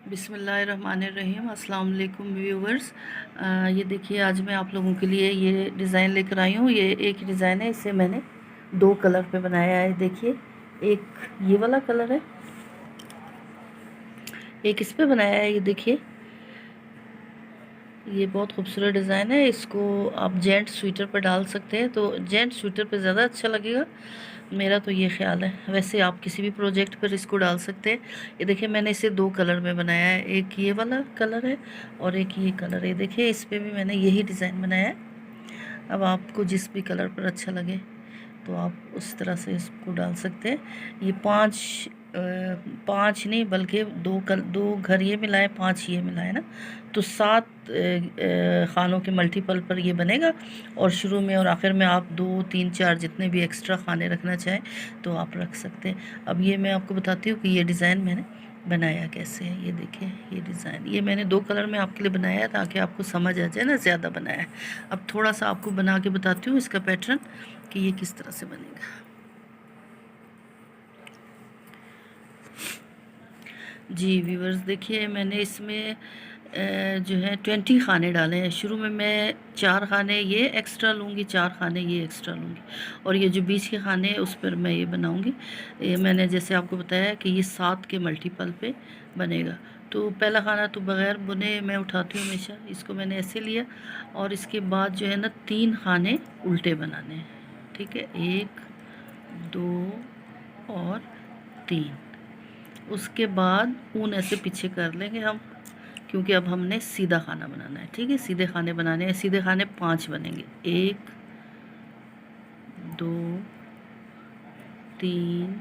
बिस्मिल्लाहिर्रहमानिर्रहीम। अस्सलाम वालेकुम व्यूवर्स। ये देखिए, आज मैं आप लोगों के लिए ये डिज़ाइन लेकर आई हूँ। ये एक डिज़ाइन है, इसे मैंने दो कलर पे बनाया है। देखिए, एक ये वाला कलर है, एक इस पे बनाया है। ये देखिए, ये बहुत खूबसूरत डिज़ाइन है। इसको आप जेंट स्वेटर पर डाल सकते हैं, तो जेंट स्वेटर पे ज़्यादा अच्छा लगेगा, मेरा तो ये ख्याल है। वैसे आप किसी भी प्रोजेक्ट पर इसको डाल सकते हैं। ये देखिए, मैंने इसे दो कलर में बनाया है, एक ये वाला कलर है और एक ये कलर है। देखिए, इस पे भी मैंने यही डिज़ाइन बनाया है। अब आपको जिस भी कलर पर अच्छा लगे तो आप उस तरह से इसको डाल सकते हैं। ये पाँच नहीं बल्कि दो घर ये मिलाए, पाँच ये मिलाए ना, तो सात खानों के मल्टीपल पर ये बनेगा। और शुरू में और आखिर में आप दो तीन चार जितने भी एक्स्ट्रा खाने रखना चाहें तो आप रख सकते हैं। अब ये मैं आपको बताती हूँ कि ये डिज़ाइन मैंने बनाया कैसे है। ये देखिए, ये डिज़ाइन ये मैंने दो कलर में आपके लिए बनाया है ताकि आपको समझ आ जाए ना, ज़्यादा बनाया है। अब थोड़ा सा आपको बना के बताती हूँ इसका पैटर्न कि ये किस तरह से बनेगा। जी व्यूवर्स, देखिए, मैंने इसमें जो है 20 खाने डाले हैं। शुरू में मैं 4 खाने ये एक्स्ट्रा लूँगी, 4 खाने ये एक्स्ट्रा लूँगी, और ये जो बीच के खाने हैं उस पर मैं ये बनाऊँगी। ये मैंने जैसे आपको बताया कि ये 7 के मल्टीपल पे बनेगा। तो पहला खाना तो बग़ैर बुने मैं उठाती हूँ हमेशा, इसको मैंने ऐसे लिया। और इसके बाद जो है ना, 3 खाने उल्टे बनाने हैं। ठीक है, 1 2 और 3। उसके बाद ऊन ऐसे पीछे कर लेंगे हम, क्योंकि अब हमने सीधा खाना बनाना है। ठीक है, सीधे खाने बनाने हैं। सीधे खाने 5 बनेंगे, 1 2 3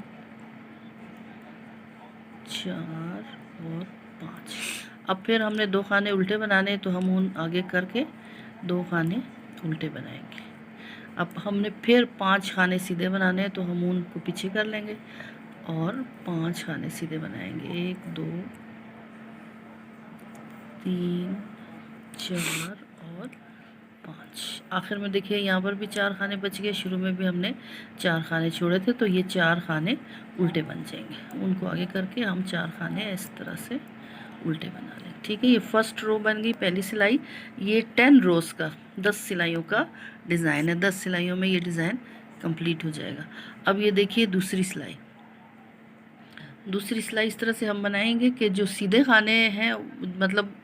4 और 5। अब फिर हमने 2 खाने उल्टे बनाने हैं, तो हम ऊन आगे करके 2 खाने उल्टे बनाएंगे। अब हमने फिर 5 खाने सीधे बनाने हैं, तो हम ऊन को पीछे कर लेंगे और 5 खाने सीधे बनाएंगे, 1 2 3 4 और 5। आखिर में देखिए, यहाँ पर भी 4 खाने बच गए। शुरू में भी हमने 4 खाने छोड़े थे, तो ये 4 खाने उल्टे बन जाएंगे। उनको आगे करके हम 4 खाने इस तरह से उल्टे बना लें। ठीक है, ये फर्स्ट रो बन गई, पहली सिलाई। ये 10 रोज़ का 10 सिलाइयों का डिज़ाइन है। 10 सिलाइयों में ये डिज़ाइन कंप्लीट हो जाएगा। अब ये देखिए, दूसरी सिलाई इस तरह से हम बनाएंगे कि जो सीधे खाने हैं, मतलब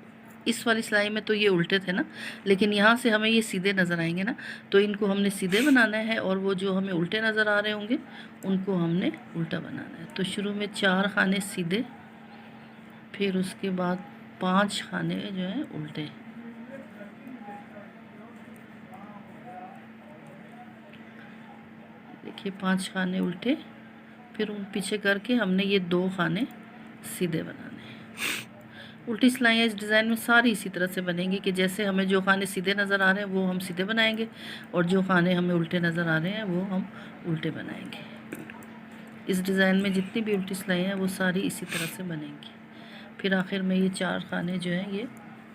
इस वाली सिलाई में तो ये उल्टे थे ना, लेकिन यहाँ से हमें ये सीधे नज़र आएंगे ना, तो इनको हमने सीधे बनाना है। और वो जो हमें उल्टे नज़र आ रहे होंगे उनको हमने उल्टा बनाना है। तो शुरू में 4 खाने सीधे, फिर उसके बाद 5 खाने जो हैं उल्टे। देखिए, 5 खाने उल्टे, फिर उन पीछे करके हमने ये 2 खाने सीधे बनाने हैं। उल्टी सिलाइयाँ इस डिज़ाइन में सारी इसी तरह से बनेंगी कि जैसे हमें जो खाने सीधे नज़र आ रहे हैं वो हम सीधे बनाएंगे, और जो खाने हमें उल्टे नज़र आ रहे हैं वो हम उल्टे बनाएंगे। इस डिज़ाइन में जितनी भी उल्टी सिलाइयाँ हैं वो सारी इसी तरह से बनेंगी। फिर आखिर में ये 4 खाने जो हैं ये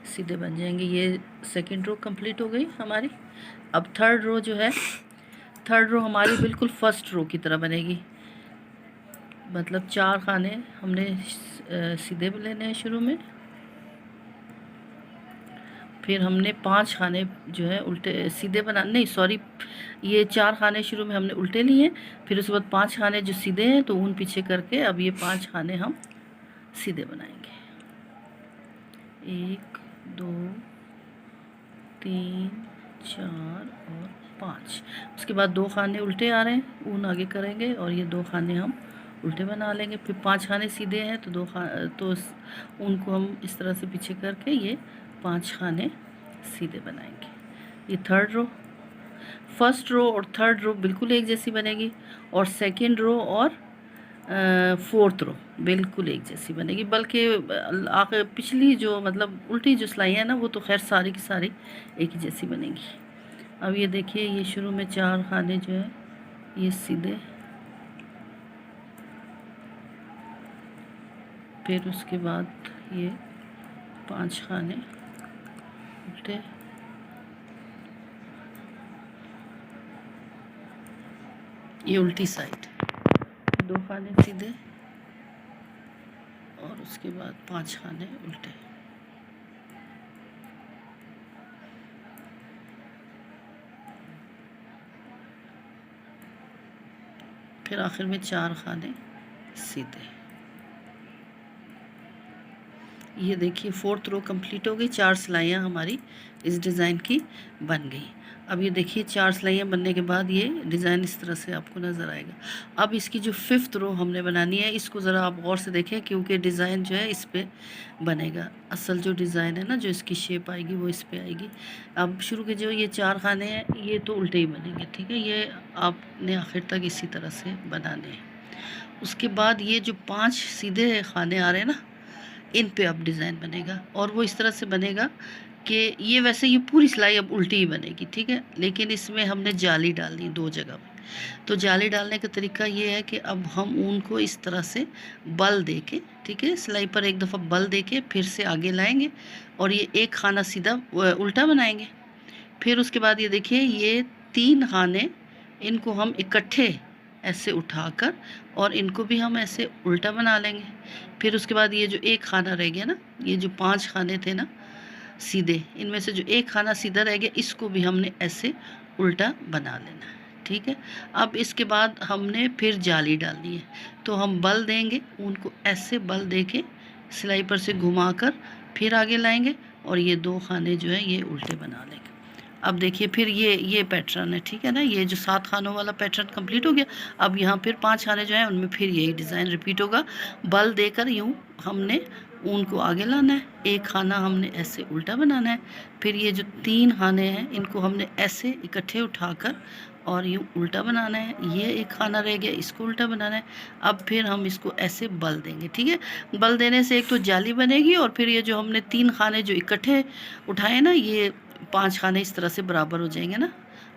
सीधे बन जाएंगे। ये सेकंड रो कंप्लीट हो गई हमारी। अब थर्ड रो जो है, थर्ड रो हमारी बिल्कुल फर्स्ट रो की तरह बनेगी। मतलब 4 खाने हमने सीधे लेने हैं शुरू में, फिर हमने 5 खाने जो है उल्टे सीधे बना, नहीं सॉरी, ये 4 खाने शुरू में हमने उल्टे लिए, फिर उसके बाद 5 खाने जो सीधे हैं तो ऊन पीछे करके अब ये 5 खाने हम सीधे बनाएंगे। 1 2 3 4 और 5। उसके बाद 2 खाने उल्टे आ रहे हैं, ऊन आगे करेंगे और ये 2 खाने हम उल्टे बना लेंगे। फिर 5 खाने सीधे हैं, तो तो उनको हम इस तरह से पीछे करके ये 5 खाने सीधे बनाएंगे। ये थर्ड रो, फर्स्ट रो और थर्ड रो बिल्कुल एक जैसी बनेगी, और सेकंड रो और फोर्थ रो बिल्कुल एक जैसी बनेगी। बल्कि आखिर पिछली जो मतलब उल्टी जो सिलाई है ना, वो तो खैर सारी की सारी एक ही जैसी बनेगी। अब ये देखिए, ये शुरू में 4 खाने जो है ये सीधे, फिर उसके बाद ये 5 खाने उल्टे, ये उल्टी साइड 2 खाने सीधे और उसके बाद 5 खाने उल्टे। फिर आखिर में 4 खाने सीधे। ये देखिए 4th रो कंप्लीट हो गई, 4 सिलाइयाँ हमारी इस डिज़ाइन की बन गई। अब ये देखिए 4 सिलाइयाँ बनने के बाद ये डिज़ाइन इस तरह से आपको नज़र आएगा। अब इसकी जो 5th रो हमने बनानी है, इसको ज़रा आप गौर से देखें, क्योंकि डिज़ाइन जो है इस पे बनेगा। असल जो डिज़ाइन है ना, जो इसकी शेप आएगी वो इस पे आएगी। अब शुरू के जो ये 4 खाने हैं ये तो उल्टे ही बनेंगे, ठीक है। ये आपने आखिर तक इसी तरह से बनाने हैं। उसके बाद ये जो 5 सीधे खाने आ रहे हैं ना, इन पे अब डिज़ाइन बनेगा, और वो इस तरह से बनेगा कि ये वैसे ये पूरी सिलाई अब उल्टी ही बनेगी, ठीक है। लेकिन इसमें हमने जाली डालनी 2 जगह पे। तो जाली डालने का तरीका ये है कि अब हम ऊन को इस तरह से बल दे के, ठीक है, सिलाई पर एक दफ़ा बल दे के फिर से आगे लाएंगे और ये एक खाना सीधा उल्टा बनाएंगे। फिर उसके बाद ये देखिए ये 3 खाने, इनको हम इकट्ठे ऐसे उठाकर और इनको भी हम ऐसे उल्टा बना लेंगे। फिर उसके बाद ये जो एक खाना रह गया ना, ये जो 5 खाने थे ना सीधे, इनमें से जो एक खाना सीधा रह गया इसको भी हमने ऐसे उल्टा बना लेना है, ठीक है। अब इसके बाद हमने फिर जाली डालनी है, तो हम बल देंगे, उनको ऐसे बल दे के सिलाई पर से घुमाकर फिर आगे लाएंगे और ये 2 खाने जो है ये उल्टे बना लेंगे। अब देखिए फिर ये पैटर्न है, ठीक है ना। ये जो 7 खानों वाला पैटर्न कंप्लीट हो गया। अब यहाँ फिर 5 खाने जो हैं उनमें फिर यही डिज़ाइन रिपीट होगा। बल देकर यूँ हमने ऊन को आगे लाना है, एक खाना हमने ऐसे उल्टा बनाना है। फिर ये जो 3 खाने हैं इनको हमने ऐसे इकट्ठे उठाकर और यूँ उल्टा बनाना है। ये एक खाना रह गया, इसको उल्टा बनाना है। अब फिर हम इसको ऐसे बल देंगे, ठीक है। बल देने से एक तो जाली बनेगी और फिर ये जो हमने 3 खाने जो इकट्ठे उठाए ना, ये 5 खाने इस तरह से बराबर हो जाएंगे ना।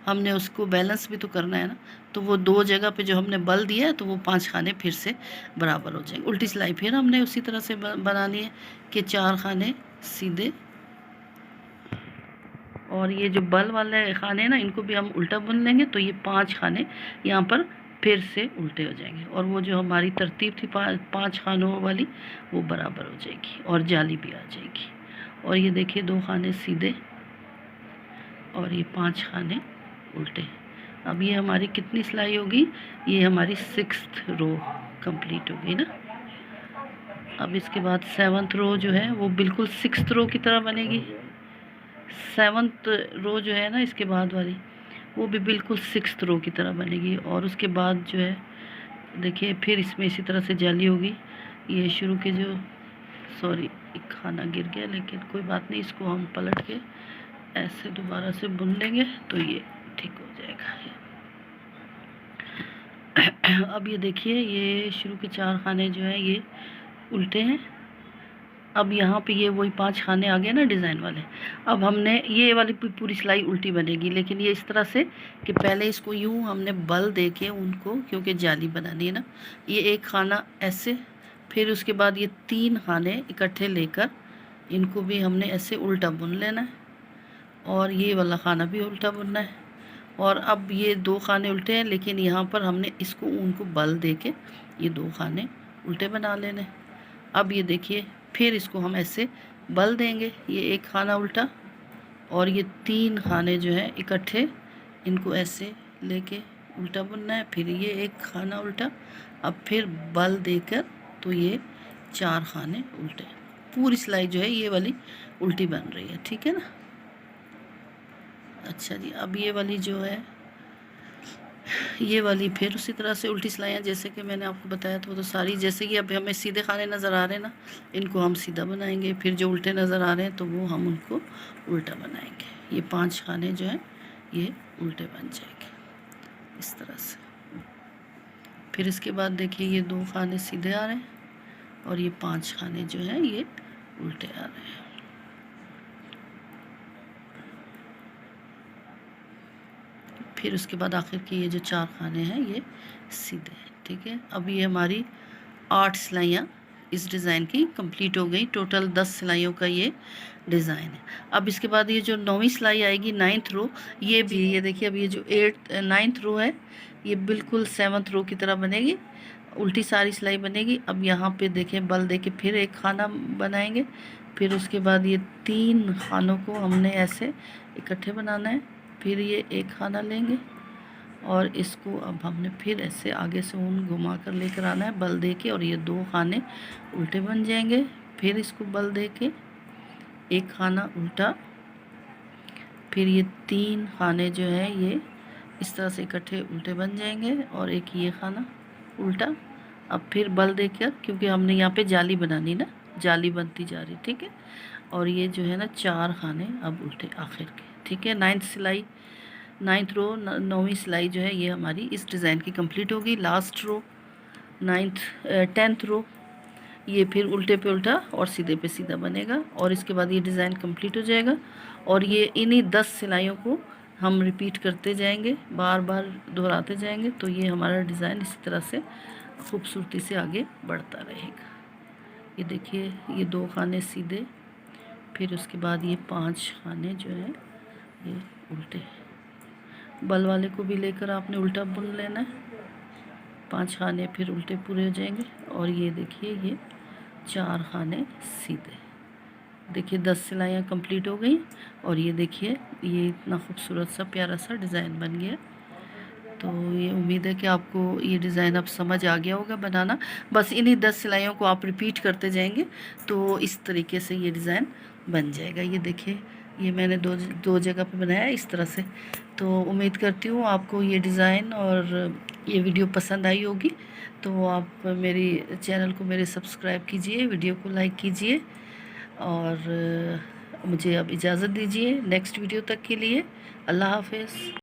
हमने उसको बैलेंस भी तो करना है ना, तो वो 2 जगह पे जो हमने बल दिया है तो वो 5 खाने फिर से बराबर हो जाएंगे। उल्टी सिलाई फिर हमने उसी तरह से बनानी है कि 4 खाने सीधे, और ये जो बल वाले खाने हैं ना इनको भी हम उल्टा बुन लेंगे, तो ये 5 खाने यहाँ पर फिर से उल्टे हो जाएंगे और वो जो हमारी तरतीब थी 5 खानों वाली वो बराबर हो जाएगी और जाली भी आ जाएगी। और ये देखिए 2 खाने सीधे और ये 5 खाने उल्टे। अब ये हमारी कितनी सिलाई होगी, ये हमारी 6th रो कंप्लीट हो गई ना। अब इसके बाद 7th रो जो है वो बिल्कुल 6th रो की तरह बनेगी। 7th रो जो है ना इसके बाद वाली, वो भी बिल्कुल 6th रो की तरह बनेगी। और उसके बाद जो है देखिए फिर इसमें इसी तरह से जाली होगी। ये शुरू के जो, सॉरी एक खाना गिर गया, लेकिन कोई बात नहीं, इसको हम पलट के ऐसे दोबारा से बुन लेंगे तो ये ठीक हो जाएगा। अब ये देखिए ये शुरू के 4 खाने जो हैं ये उल्टे हैं। अब यहाँ पे ये वही 5 खाने आ गए ना डिज़ाइन वाले। अब हमने ये वाली पूरी सिलाई उल्टी बनेगी, लेकिन ये इस तरह से कि पहले इसको यूँ हमने बल दे के उनको, क्योंकि जाली बनानी है ना, ये एक खाना ऐसे, फिर उसके बाद ये 3 खाने इकट्ठे लेकर इनको भी हमने ऐसे उल्टा बुन लेना है और ये वाला खाना भी उल्टा बुनना है। और अब ये 2 खाने उल्टे हैं, लेकिन यहाँ पर हमने इसको ऊन को बल दे के ये 2 खाने उल्टे बना लेने। अब ये देखिए फिर इसको हम ऐसे बल देंगे, ये एक खाना उल्टा और ये 3 खाने जो हैं इकट्ठे, इनको ऐसे लेके उल्टा बुनना है। फिर ये एक खाना उल्टा, अब फिर बल देकर तो ये 4 खाने उल्टे। पूरी सिलाई जो है ये वाली उल्टी बन रही है, ठीक है ना। अच्छा जी, अब ये वाली जो है ये वाली फिर उसी तरह से उल्टी सिलाइयाँ जैसे कि मैंने आपको बताया था, वो तो सारी जैसे कि अब हमें सीधे खाने नज़र आ रहे हैं ना, इनको हम सीधा बनाएंगे। फिर जो उल्टे नज़र आ रहे हैं तो वो हम उनको उल्टा बनाएंगे। ये 5 खाने जो हैं ये उल्टे बन जाएंगे इस तरह से। फिर इसके बाद देखिए ये 2 खाने सीधे आ रहे हैं और ये 5 खाने जो हैं ये उल्टे आ रहे हैं। फिर उसके बाद आखिर के ये जो 4 खाने हैं ये सीधे हैं, ठीक है। अब ये हमारी 8 सिलाइयाँ इस डिज़ाइन की कंप्लीट हो गई। टोटल 10 सिलाइयों का ये डिज़ाइन है। अब इसके बाद ये जो 9वीं सिलाई आएगी 9th रो, ये भी ये देखिए, अब ये जो 9th रो है ये बिल्कुल 7th रो की तरह बनेगी, उल्टी सारी सिलाई बनेगी। अब यहाँ पे देखें बल दे के फिर एक खाना बनाएंगे, फिर उसके बाद ये 3 खानों को हमने ऐसे इकट्ठे बनाना है। फिर ये एक खाना लेंगे और इसको अब हमने फिर ऐसे आगे से ऊन घुमा कर लेकर आना है बल दे के, और ये 2 खाने उल्टे बन जाएंगे। फिर इसको बल दे के एक खाना उल्टा, फिर ये 3 खाने जो है ये इस तरह से इकट्ठे उल्टे बन जाएंगे, और एक ये खाना उल्टा। अब फिर बल देकर, क्योंकि हमने यहाँ पे जाली बनानी ना, जाली बनती जा रही, ठीक है। और ये जो है ना 4 खाने अब उल्टे आखिर के, ठीक है। 9th सिलाई, 9th रो, 9वीं सिलाई जो है ये हमारी इस डिज़ाइन की कंप्लीट होगी। लास्ट रो 10th रो, ये फिर उल्टे पे उल्टा और सीधे पे सीधा बनेगा, और इसके बाद ये डिज़ाइन कंप्लीट हो जाएगा। और ये इन्हीं 10 सिलाइयों को हम रिपीट करते जाएंगे, बार बार दोहराते जाएंगे, तो ये हमारा डिज़ाइन इसी तरह से खूबसूरती से आगे बढ़ता रहेगा। ये देखिए, ये 2 खाने सीधे, फिर उसके बाद ये 5 खाने जो है ये उल्टे, बल वाले को भी लेकर आपने उल्टा बुन लेना है। 5 खाने फिर उल्टे पूरे हो जाएंगे, और ये देखिए ये 4 खाने सीधे। देखिए 10 सिलाइयाँ कंप्लीट हो गई, और ये देखिए ये इतना खूबसूरत सा प्यारा सा डिज़ाइन बन गया। तो ये उम्मीद है कि आपको ये डिज़ाइन अब समझ आ गया होगा बनाना। बस इन्हीं 10 सिलाइयों को आप रिपीट करते जाएंगे तो इस तरीके से ये डिज़ाइन बन जाएगा। ये देखिए, ये मैंने दो जगह पे बनाया इस तरह से। तो उम्मीद करती हूँ आपको ये डिज़ाइन और ये वीडियो पसंद आई होगी। तो आप मेरी चैनल को मेरे सब्सक्राइब कीजिए, वीडियो को लाइक कीजिए, और मुझे अब इजाज़त दीजिए नेक्स्ट वीडियो तक के लिए। अल्लाह हाफ़िज़।